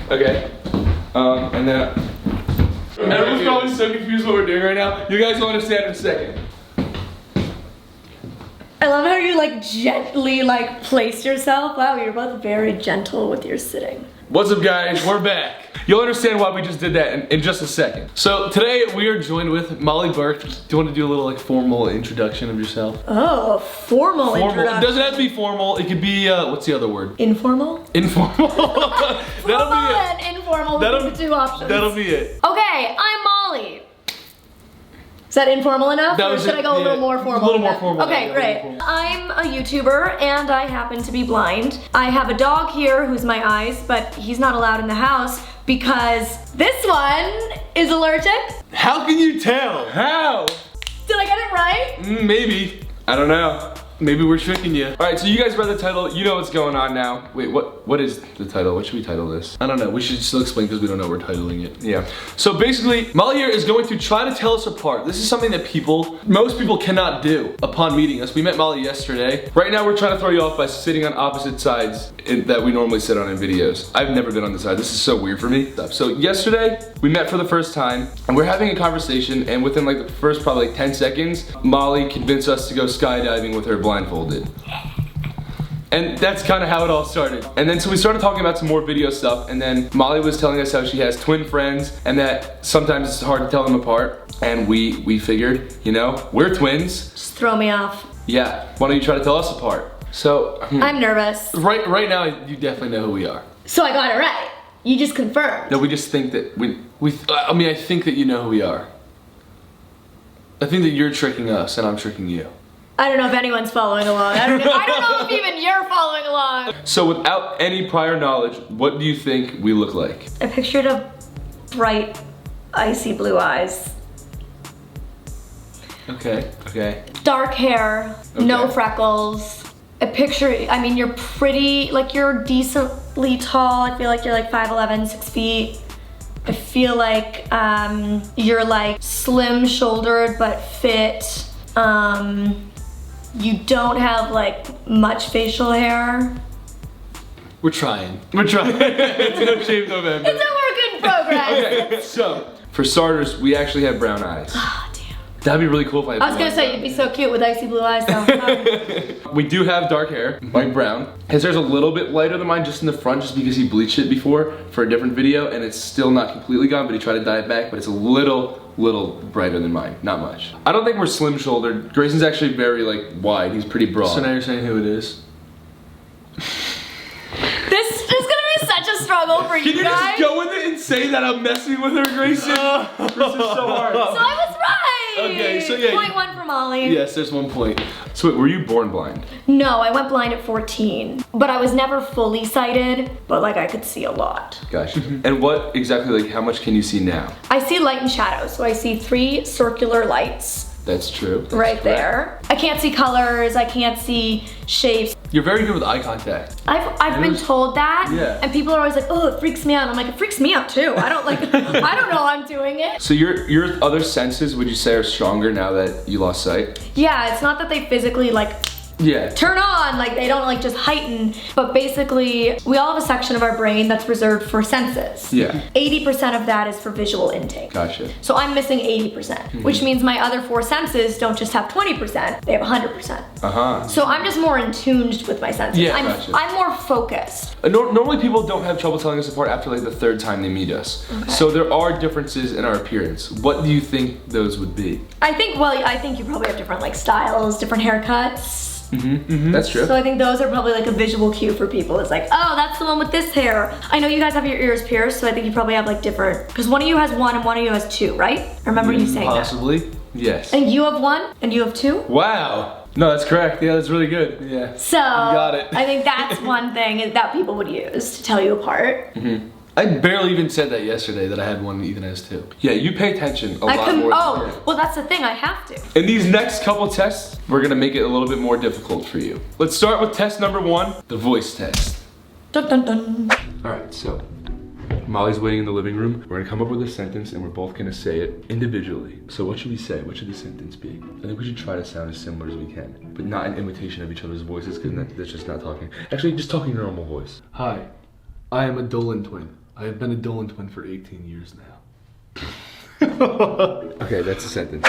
Okay. And then everyone's probably so confused what we're doing right now. You guys will understand in a second. I love how you like gently like place yourself. Wow, you're both very gentle with your sitting. What's up, guys? We're back. You'll understand why we just did that in just a second. So today we are joined with Molly Burke. Do you want to do a little like formal introduction of yourself? Oh, a formal introduction. It doesn't have to be formal. It could be what's the other word? Informal? Informal. That'll be it. And informal. That'll be the two options. That'll be it. Okay, I'm Molly. Is that informal enough? Or should I go a little more formal? A little more formal. Okay, great. I'm a YouTuber and I happen to be blind. I have a dog here who's my eyes, but he's not allowed in the house because this one is allergic. How can you tell? How? Did I get it right? Maybe. I don't know. Maybe we're tricking you. All right, so you guys read the title. You know what's going on now. Wait, what is the title? What should we title this? I don't know. We should still explain because we don't know we're titling it. Yeah. So basically, Molly here is going to try to tell us apart. This is something that most people cannot do upon meeting us. We met Molly yesterday. Right now, we're trying to throw you off by sitting on opposite sides that we normally sit on in videos. I've never been on this side. This is so weird for me. So yesterday, we met for the first time and we're having a conversation, and within like the first probably like 10 seconds, Molly convinced us to go skydiving with her blindfolded. And that's kind of how it all started. And then so we started talking about some more video stuff, and then Molly was telling us how she has twin friends and that sometimes it's hard to tell them apart. And we figured, you know, we're twins. Just throw me off. Yeah, why don't you try to tell us apart? So I'm nervous. Right now you definitely know who we are. So I got it right. You just confirmed. No, we just think that I mean, I think that you know who we are. I think that you're tricking us and I'm tricking you. I don't know if anyone's following along. I don't know if even you're following along. So without any prior knowledge, what do you think we look like? I pictured a bright, icy blue eyes. Okay. Dark hair, no freckles. I mean, you're pretty, like you're decently tall. I feel like you're like 5'11", 6 feet. I feel like you're like slim shouldered but fit. You don't have like much facial hair. We're trying. It's no shave November. It's a work in progress. Okay, so for starters, we actually have brown eyes. Ah, damn. That'd be really cool if I had I was gonna say, you'd be so cute with icy blue eyes though. We do have dark hair, like brown. His hair's a little bit lighter than mine just in the front, just because he bleached it before for a different video, and it's still not completely gone, but he tried to dye it back, but it's a little brighter than mine, not much. I don't think we're slim shouldered. Grayson's actually very like wide, he's pretty broad. So now you're saying who it is? This is gonna be such a struggle for you guys. Can you just go with it and say that I'm messing with her, Grayson? This is so hard. So I was right. Okay, so yeah. Point one for Molly. Yes, there's 1 point. So wait, were you born blind? No, I went blind at 14, but I was never fully sighted, but like I could see a lot. Gotcha. And what exactly, like how much can you see now? I see light and shadows, so I see 3 circular lights. That's true. That's right there. I can't see colors, I can't see shapes. You're very good with eye contact. I've been told that, yeah. And people are always like, oh, it freaks me out. I'm like, it freaks me out too. I don't know I'm doing it. So your other senses, would you say, are stronger now that you lost sight? Yeah, it's not that they physically like turn on, like they don't like just heighten, but basically we all have a section of our brain that's reserved for senses. Yeah. 80% of that is for visual intake. Gotcha. So I'm missing 80%, which means my other 4 senses don't just have 20%, they have 100%. So I'm just more in tuned with my senses. Yeah, I'm more focused. Normally people don't have trouble telling us apart after like the 3rd time they meet us. Okay. So there are differences in our appearance. What do you think those would be? I think you probably have different like styles, different haircuts. That's true. So I think those are probably like a visual cue for people. It's like, oh, that's the one with this hair. I know you guys have your ears pierced, so I think you probably have like different, because one of you has 1 and one of you has 2, right? I remember you saying possibly. that. Yes. And you have 1 and you have 2? Wow. No, that's correct. Yeah, that's really good. Yeah. So, you got it. I think that's one thing that people would use to tell you apart. I barely even said that yesterday, that I had 1 even as 2. Yeah, you pay attention a lot more. Oh, well that's the thing, I have to. In these next couple tests, we're gonna make it a little bit more difficult for you. Let's start with test number 1, the voice test. Dun dun dun. All right, so Molly's waiting in the living room. We're gonna come up with a sentence and we're both gonna say it individually. So what should we say? What should the sentence be? I think we should try to sound as similar as we can, but not an imitation of each other's voices, because that's just not talking. Actually, just talking your normal voice. Hi, I am a Dolan twin. I have been a Dolan twin for 18 years now. Okay, that's a sentence.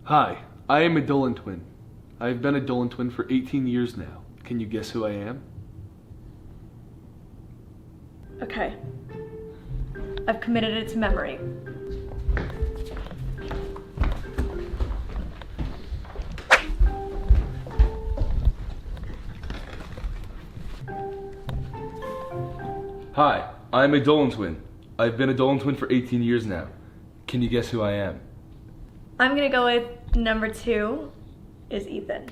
Hi, I am a Dolan twin. I have been a Dolan twin for 18 years now. Can you guess who I am? Okay. I've committed it to memory. Hi, I am a Dolan twin. I've been a Dolan twin for 18 years now. Can you guess who I am? I'm gonna go with number 2 is Ethan.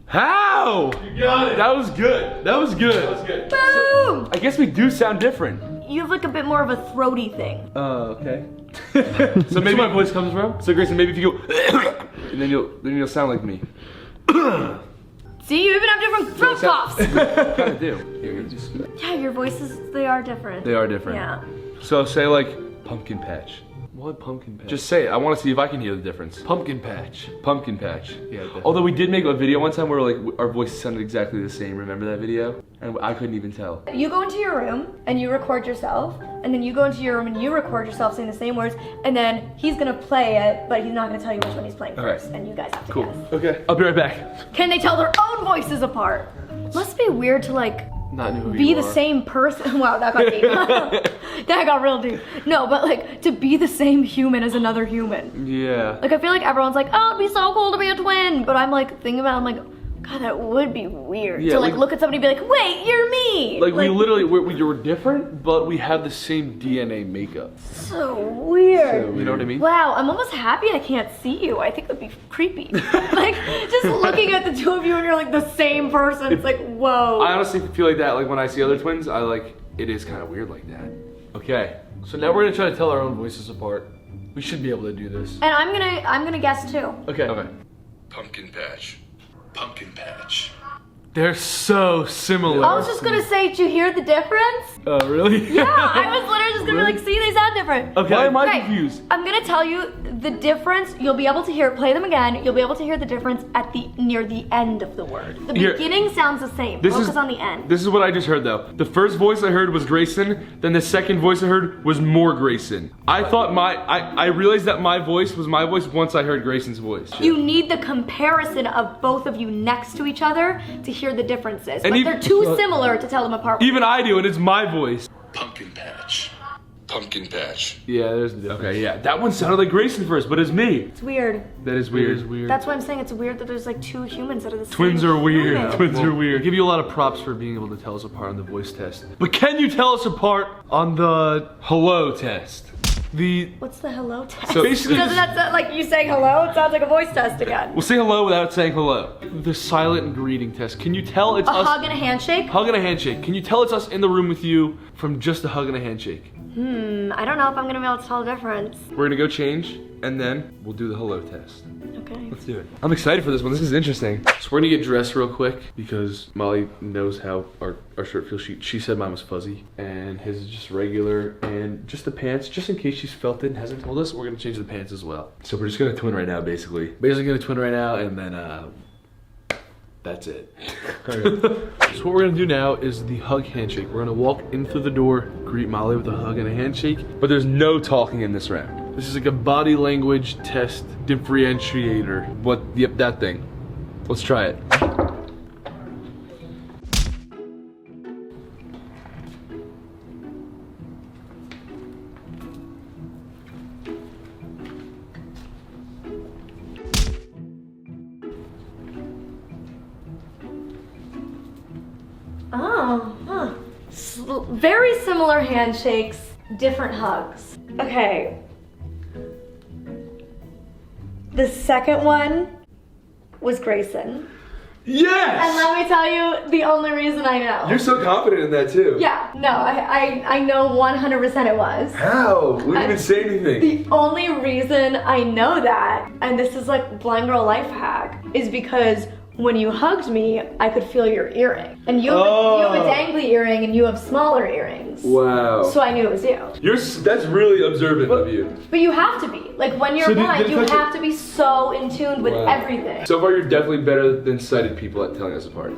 How? You got it. That was good. That was good. Boom! So, I guess we do sound different. You have like a bit more of a throaty thing. Okay. So maybe my voice comes from. So Grayson, maybe if you go, and then you'll sound like me. See, you even have different throat coughs. Kind of do. Here, just. Yeah, your voices, they are different. They are different. Yeah. So say like pumpkin patch. What pumpkin patch? Just say it. I want to see if I can hear the difference. Pumpkin patch. Pumpkin patch. Yeah. Definitely. Although we did make a video one time where like our voices sounded exactly the same. Remember that video? And I couldn't even tell. You go into your room and you record yourself, and then you go into your room and you record yourself saying the same words, and then he's gonna play it, but he's not gonna tell you which one he's playing first, and you guys have to guess. Okay. I'll be right back. Can they tell their own voices apart? Must be weird to like Not know who be you the are. same person. Wow, that got deep. That got real deep. No, but like to be the same human as another human. Yeah. Like I feel like everyone's like, oh, it'd be so cool to be a twin, but I'm like thinking about it, I'm like, God, that would be weird. Yeah, to like like- look at somebody and be like, wait, you're me. Like we literally, we were different, but we have the same DNA makeup. So weird. You know what I mean? Wow, I'm almost happy I can't see you. I think it would be creepy. Like just looking at the two of you and you're like the same person. It's like, whoa. I honestly feel like that. Like when I see other twins, I like it is kind of weird like that. Okay. So now we're gonna try to tell our own voices apart. We should be able to do this. And I'm gonna guess too. Okay. Okay. Pumpkin patch. Pumpkin patch. They're so similar. I was just gonna say, did you hear the difference? Oh, really? Yeah, I was literally just gonna be like, see, they sound different. Okay. Why am I Okay, confused? I'm gonna tell you the difference. You'll be able to hear, play them again. You'll be able to hear the difference at near the end of the word. The Here. beginning sounds the same. Focus on the end. This is what I just heard though. The first voice I heard was Grayson, then the second voice I heard was more Grayson. I thought I realized that my voice was my voice once I heard Grayson's voice. You need the comparison of both of you next to each other to hear the differences. And But even- they're too similar to tell them apart. Even I do, and it's my voice. Pumpkin patch. Pumpkin patch. Yeah, there's the difference. Okay, yeah. That one sounded like Grayson first, but it's me. It's weird. That is weird. That's why I'm saying it's weird that there's like two humans that are the same. Twins are weird. human. Twins are weird. I give you a lot of props for being able to tell us apart on the voice test. But can you tell us apart on the hello test? What's the hello test? So basically Doesn't that sound like you saying hello? It sounds like a voice test again. We'll say hello without saying hello. The silent greeting test. Can you tell it's A us? hug and a handshake? Hug and a handshake. Can you tell it's us in the room with you from just a hug and a handshake? I don't know if I'm gonna be able to tell the difference. We're gonna go change, and then we'll do the hello test. Okay. Let's do it. I'm excited for this one. This is interesting. So we're gonna get dressed real quick because Molly knows how our shirt feels. She said mine was fuzzy, and his is just regular, and just the pants, just in case she's felt it and hasn't told us, we're gonna change the pants as well. So we're just gonna twin right now, basically. Basically gonna twin right now, and then that's it. So what we're gonna do now is the hug handshake. We're gonna walk in through the door, greet Molly with a hug and a handshake, but there's no talking in this round. This is like a body language test differentiator. Yep, that thing. Let's try it. Oh, huh. Very similar handshakes, different hugs. Okay. The second one was Grayson. Yes! And let me tell you the only reason I know. You're so confident in that too. Yeah, no, I know 100% it was. How? We didn't even say anything. The only reason I know that, and this is like blind girl life hack, is because when you hugged me, I could feel your earring. And you have a dangly earring and you have smaller earrings. Wow. So I knew it was you. That's really observant of you. But you have to be. Like when you're blind, you have to be so in tune with everything. So far, you're definitely better than sighted people at telling us apart.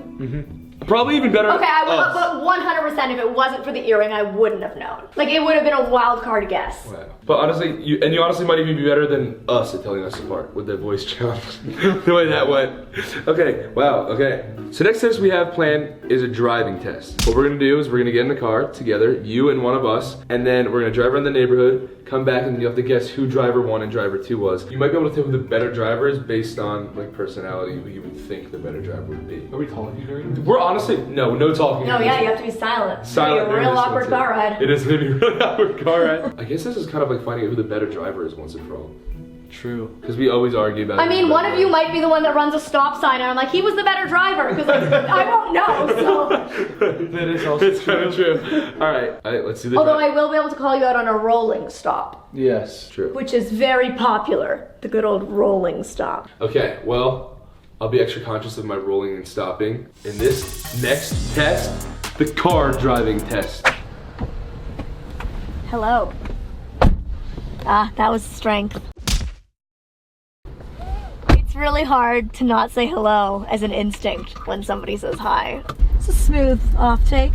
Probably even better. Okay, but 100% if it wasn't for the earring, I wouldn't have known. Like it would have been a wild card guess. Wow. But honestly, you honestly might even be better than us at telling us apart with that voice challenge. The way that went. Okay, wow, okay. So next test we have planned is a driving test. What we're gonna do is we're gonna get in the car together, you and one of us, and then we're gonna drive around the neighborhood, come back, and you have to guess who driver 1 and driver 2 was. You might be able to tell who the better driver is based on like personality, who you would think the better driver would be. Are we talking during this? We're honestly, no talking. No, yeah, you have to be silent. Silent. It's gonna be a real awkward car ride. It is gonna be a really awkward car ride. I guess this is kind of like finding out who the better driver is once and for all. True. Because we always argue about it. I mean, one of you might be the one that runs a stop sign, and I'm like, he was the better driver, because like, I won't know, so. That is also it's kind of true. All right, let's do this. Although I will be able to call you out on a rolling stop. Yes, true. Which is very popular, the good old rolling stop. Okay, well, I'll be extra conscious of my rolling and stopping. In this next test, the car driving test. Hello. Ah, that was strength. It's really hard to not say hello as an instinct when somebody says hi. It's a smooth off take.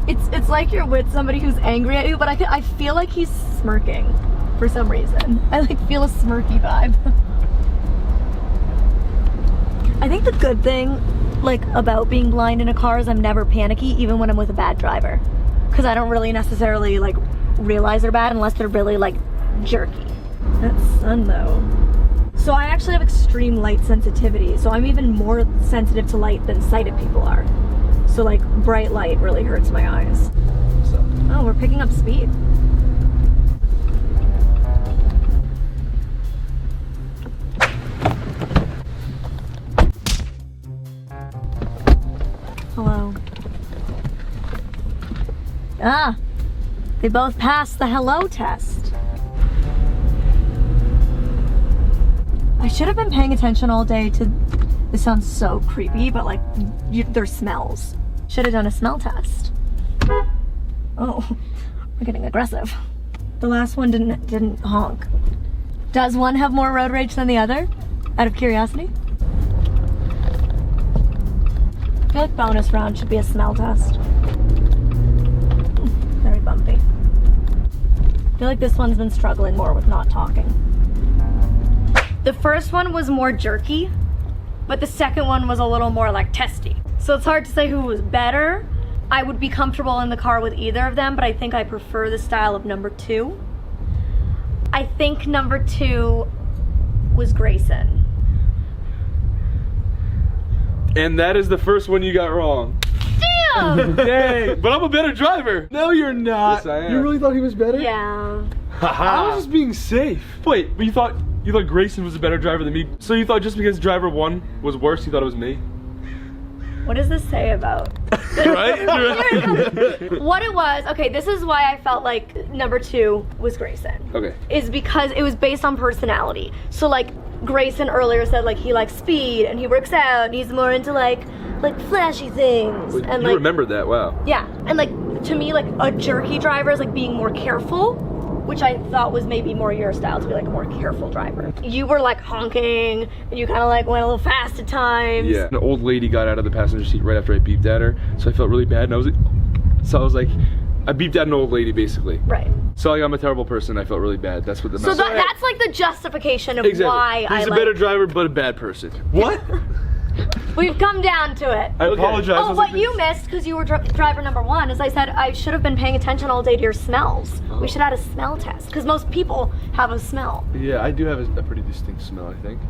It's like you're with somebody who's angry at you, but I feel like he's smirking for some reason. I like feel a smirky vibe. I think the good thing like about being blind in a car is I'm never panicky even when I'm with a bad driver. Because I don't really necessarily like realize they're bad unless they're really like jerky. That sun though. So I actually have extreme light sensitivity, so I'm even more sensitive to light than sighted people are. So like bright light really hurts my eyes. So, oh, we're picking up speed. Hello. Ah, they both passed the hello test. I should have been paying attention all day to, this sounds so creepy, but like, their smells. Should have done a smell test. Oh, we're getting aggressive. The last one didn't honk. Does one have more road rage than the other? Out of curiosity? I feel like bonus round should be a smell test. Very bumpy. I feel like this one's been struggling more with not talking. The first one was more jerky, but the second one was a little more like testy. So it's hard to say who was better. I would be comfortable in the car with either of them, but I think I prefer the style of number 2. I think number 2 was Grayson. And that is the first one you got wrong. Damn! Dang, but I'm a better driver. No, you're not. Yes, I am. You really thought he was better? Yeah. I was just being safe. Wait, but you thought Grayson was a better driver than me? So you thought just because driver 1 was worse, you thought it was me? What does this say about? Right? What it was, okay, this is why I felt like number 2 was Grayson. Okay. Is because it was based on personality. So like Grayson earlier said like he likes speed and he works out and he's more into like flashy things. And you like remembered that, wow. yeah, and like to me like a jerky driver is like being more careful, which I thought was maybe more your style to be like a more careful driver. You were like honking and you kind of like went a little fast at times. Yeah, an old lady got out of the passenger seat right after I beeped at her, so I felt really bad, and I was like, I beeped at an old lady basically. Right. So like I'm a terrible person, I felt really bad. That's what the So that's like the justification of why He's a better driver, but a bad person. What? We've come down to it. I apologize. Oh, what you missed, because you were driver number 1, is I said I should have been paying attention all day to your smells. Oh. We should have a smell test, because most people have a smell. Yeah, I do have a pretty distinct smell, I think.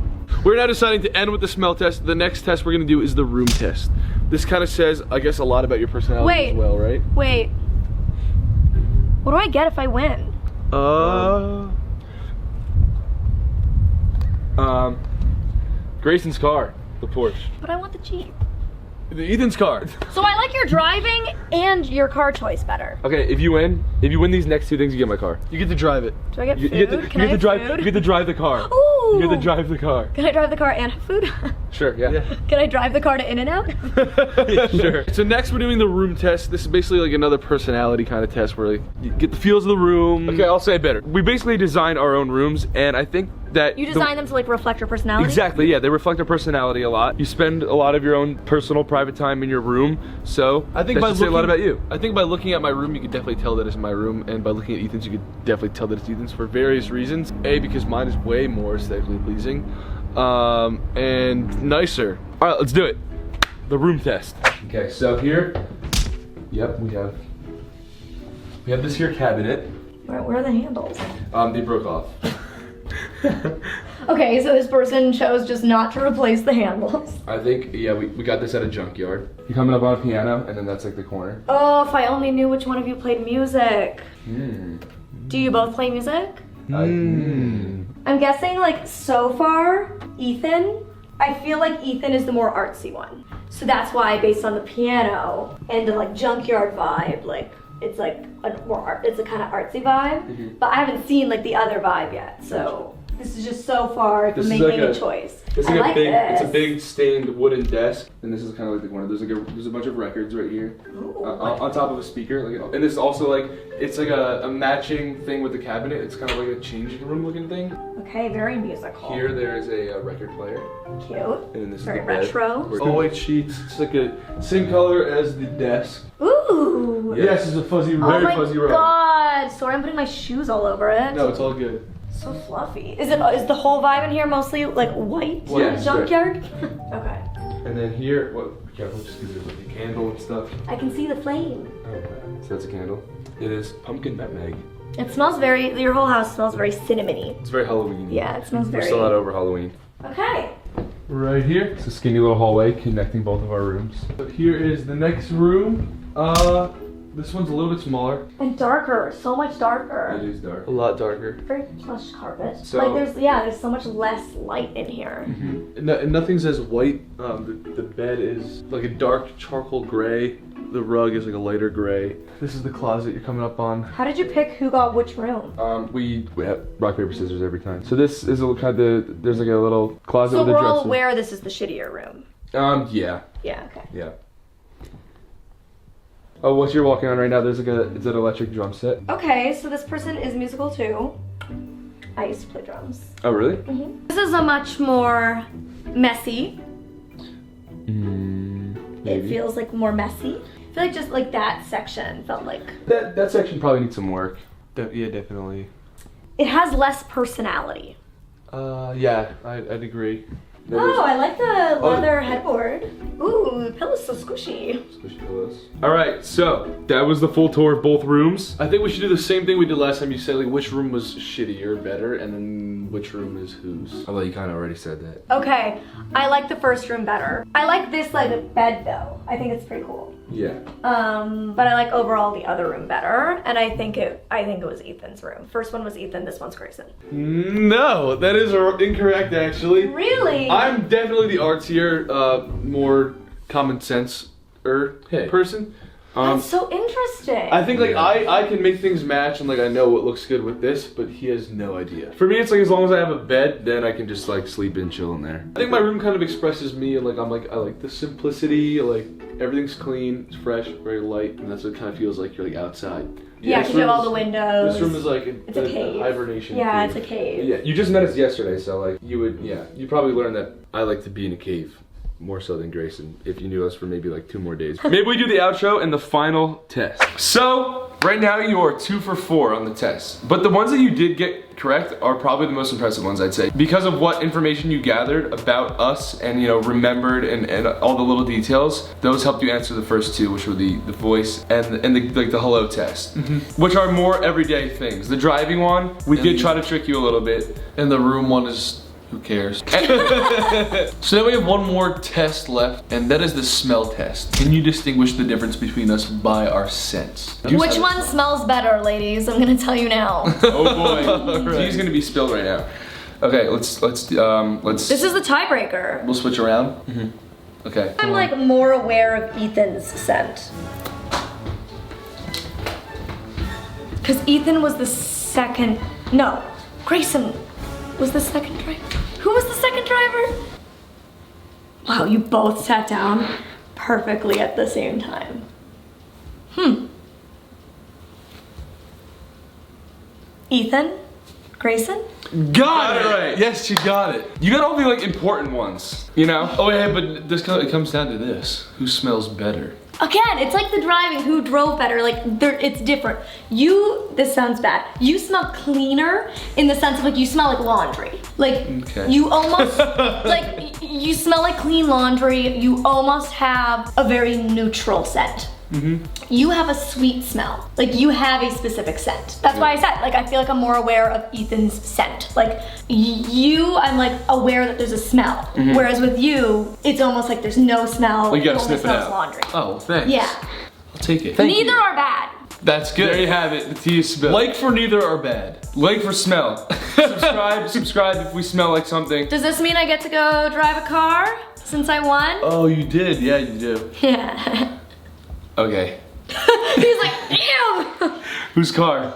We're now deciding to end with the smell test. The next test we're gonna do is the room test. This kind of says, I guess, a lot about your personality as well, right? Wait. What do I get if I win? Grayson's car, the Porsche. But I want the Jeep. Ethan's car. So I like your driving and your car choice better. Okay, if you win these next 2 things, you get my car. You get to drive it. Do I get You food? get to, Can I have drive. food? You get to drive the car. Ooh. You get to drive the car. Can I drive the car and have food? Sure, yeah. Can I drive the car to In-N-Out? Yeah, sure. So next we're doing the room test. This is basically like another personality kind of test where like, you get the feels of the room. Okay, I'll say it better. We basically design our own rooms, and I think that You design them to like reflect your personality? Exactly, yeah, they reflect our personality a lot. You spend a lot of your own personal private time in your room, so I think that by should say a lot looking- about you. I think by looking at my room, you could definitely tell that it's my room, and by looking at Ethan's, you could definitely tell that it's Ethan's for various reasons. A, because mine is way more aesthetically pleasing, and nicer. All right, let's do it. The room test. Okay, so here, yep, we have this here cabinet. Where are the handles? They broke off. Okay, so this person chose just not to replace the handles. I think, yeah, we got this at a junkyard. You're coming up on a piano, and then that's like the corner. Oh, if I only knew which one of you played music. Do you both play music? I'm guessing like so far, Ethan. I feel like Ethan is the more artsy one. So that's why based on the piano and the like junkyard vibe, like it's like it's a kind of artsy vibe. But I haven't seen like the other vibe yet. So this is just so far if I'm making a choice. It's I like like this. It's a big stained wooden desk, and this is kind of like the corner. There's a bunch of records right here on top of a speaker, like, and it's also like it's like a matching thing with the cabinet. It's kind of like a changing room looking thing. Okay, very musical. Here there is a record player, Cute. and then this Very is the bed. retro. All white sheets. It's like a same color as the desk. Ooh. Yes, it's a fuzzy, Oh very my fuzzy rug. god. Sorry, I'm putting my shoes all over it. No, it's all good. So fluffy. Is the whole vibe in here mostly like white? Yes, junkyard? Okay. And then here, be careful, just because there's like a candle and stuff. I can see the flame. Okay, so that's a candle. It is pumpkin nutmeg. It smells your whole house smells very cinnamony. It's very Halloween. Yeah, it smells We're very. still not over Halloween. Okay. Right here, it's a skinny little hallway connecting both of our rooms. But here is the next room. This one's a little bit smaller. And darker, so much darker. It is dark. A lot darker. Very plush carpet. So- like there's so much less light in here. And nothing's as white. The bed is like a dark charcoal gray. The rug is like a lighter gray. This is the closet you're coming up on. How did you pick who got which room? We have rock, paper, scissors every time. So this is a little kind of, there's like a little closet So with a we're dresser. all aware this is the shittier room. Yeah. Yeah, okay. Yeah. Oh, what you're walking on right now, it's an electric drum set. Okay, so this person is musical too. I used to play drums. Oh, really? This is a much more messy. It feels like more messy. I feel like just like that section felt like That section probably needs some work. Yeah, definitely. it has less personality. Yeah, I'd agree. Oh, I like the leather headboard. Ooh, the pillow's so squishy. Squishy pillows. All right, so that was the full tour of both rooms. I think we should do the same thing we did last time. You said like which room was shittier, better, and then which room is whose. Although you kind of already said that. Okay, I like the first room better. I like this like bed though. I think it's pretty cool. Yeah. But I like overall the other room better, and I think it was Ethan's room. First one was Ethan, this one's Grayson. No, that is incorrect actually. Really? I'm definitely the artsier, more common sense person. That's so interesting. I think like I can make things match and like I know what looks good with this, but he has no idea. For me, it's like as long as I have a bed, then I can just like sleep and chill in there. I think my room kind of expresses me, and like I like the simplicity, like everything's clean, it's fresh, very light, and that's what it kind of feels like you're like outside. yeah, this because you have room all the windows. This room is like It's a cave. hibernation. Yeah, cave. it's a cave. Yeah, you just met us yesterday, so like you probably learned that I like to be in a cave. More so than Grayson, if you knew us for maybe like 2 more days. Maybe we do the outro and the final test. So, right now you are 2 for 4 on the test. But the ones that you did get correct are probably the most impressive ones, I'd say. Because of what information you gathered about us and, you know, remembered and all the little details, those helped you answer the first 2, which were the voice and the hello test. Which are more everyday things. The driving one, we did try to trick you a little bit. And the room one is, who cares? So then we have one more test left, and that is the smell test. Can you distinguish the difference between us by our scents? Which one smells better, ladies? I'm gonna tell you now. Oh boy, he's gonna be spilled right now. Okay, let's. This is the tiebreaker. We'll switch around. Okay. I'm like more aware of Ethan's scent. Cause Ethan was the second. No, Grayson was the second driver. Who was the second driver? Wow, you both sat down perfectly at the same time. Ethan? Grayson? Got it right. Yes, you got it. You got all the like important ones, you know? Oh yeah, but it comes down to this. Who smells better? Again, it's like the driving, who drove better, like it's different. This sounds bad. You smell cleaner in the sense of like you smell like laundry. Like you almost, like you smell like clean laundry. You almost have a very neutral scent. You have a sweet smell. Like you have a specific scent. That's why I said, like I feel like I'm more aware of Ethan's scent. Like I'm like aware that there's a smell. Whereas with you, it's almost like there's no smell. Well, you gotta sniff it out. Laundry. Oh, thanks. Yeah. I'll take it. Neither are bad. That's good. There you have it. The tea is spilled. Like for neither are bad. Like for smell. subscribe if we smell like something. Does this mean I get to go drive a car since I won? Oh, you did. Yeah, you do. Yeah. Okay. He's like, damn. Whose car?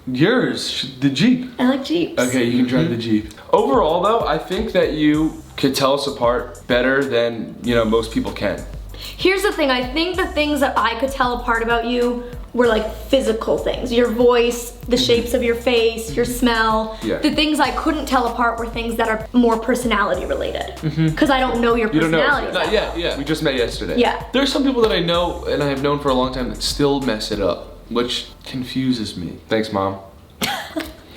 Yours. The Jeep. I like Jeeps. Okay, you can drive the Jeep. Overall, though, I think that you could tell us apart better than, most people can. Here's the thing, I think the things that I could tell apart about you were like physical things. Your voice, the shapes of your face, your smell. Yeah. The things I couldn't tell apart were things that are more personality related. Because I don't know your personality. Not yet, yeah. We just met yesterday. Yeah. There's some people that I know and I have known for a long time that still mess it up, which confuses me. Thanks, Mom.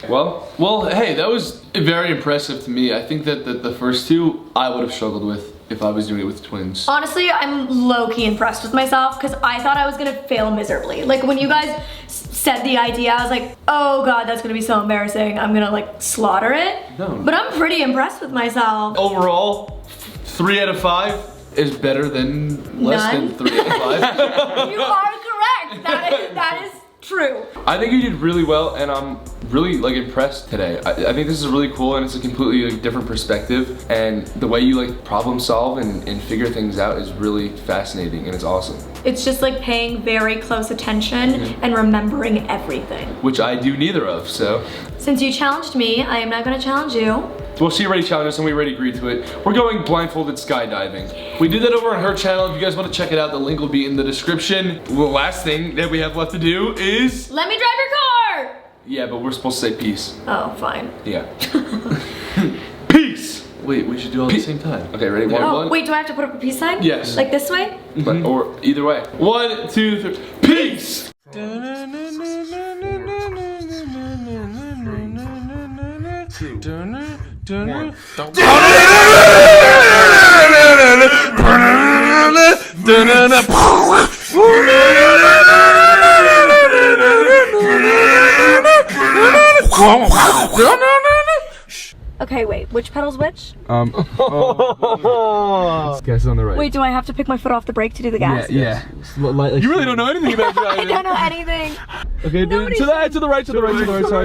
Well, hey, that was very impressive to me. I think that the first two I would have struggled with if I was doing it with twins. Honestly, I'm low-key impressed with myself because I thought I was gonna fail miserably. Like when you guys said the idea, I was like, oh God, that's gonna be so embarrassing. I'm gonna like slaughter it. No. But I'm pretty impressed with myself. Overall, 3 out of 5 is better than less than 3 out of 5. You are correct. That is true. I think you did really well, and I'm really impressed today. I think this is really cool, and it's a completely different perspective, and the way you problem solve and figure things out is really fascinating, and it's awesome. It's just like paying very close attention and remembering everything. Which I do neither of, so. Since you challenged me, I am now gonna challenge you. Well, she already challenged us and we already agreed to it. We're going blindfolded skydiving. We did that over on her channel. If you guys want to check it out, the link will be in the description. The last thing that we have left to do is... Let me drive your car! Yeah, but we're supposed to say peace. Oh, fine. Yeah. Peace! Wait, we should do all at the same time. Okay, ready? One. Wait, do I have to put up a peace sign? Yes. Like this way? Or either way. 1, 2, 3. Peace! Okay, wait, which pedal's which? Gas is on the right. Wait, do I have to pick my foot off the brake to do the gas? Yeah. You really don't know anything about I driving. don't know anything. Okay, dude, to the right. Sorry.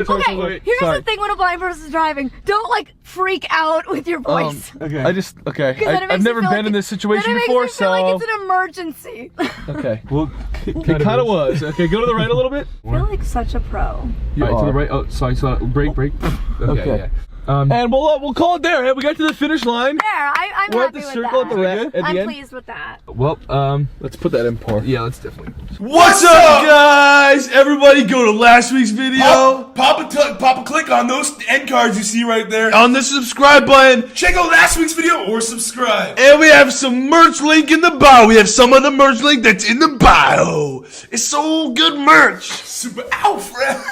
Okay, here's the thing when a blind person's driving. Don't freak out with your voice. Okay. I've never been in this situation then it before, makes me feel like it's an emergency. Okay. Well, it kind of was. Okay, go to the right a little bit. I feel like such a pro. You are. To the right. Oh, sorry. Brake. Okay. Yeah. And we'll call it there. Hey, we got to the finish line. There, I'm We're happy at the with circle that. at the I'm end. pleased with that. Well, let's put that in pour. Yeah, let's definitely. What's up, guys? Everybody go to last week's video. Pop a click on those end cards you see right there. On the subscribe button. Check out last week's video or subscribe. And we have some merch link in the bio. We have some of the merch link that's in the bio. It's so good merch. Super Alfred.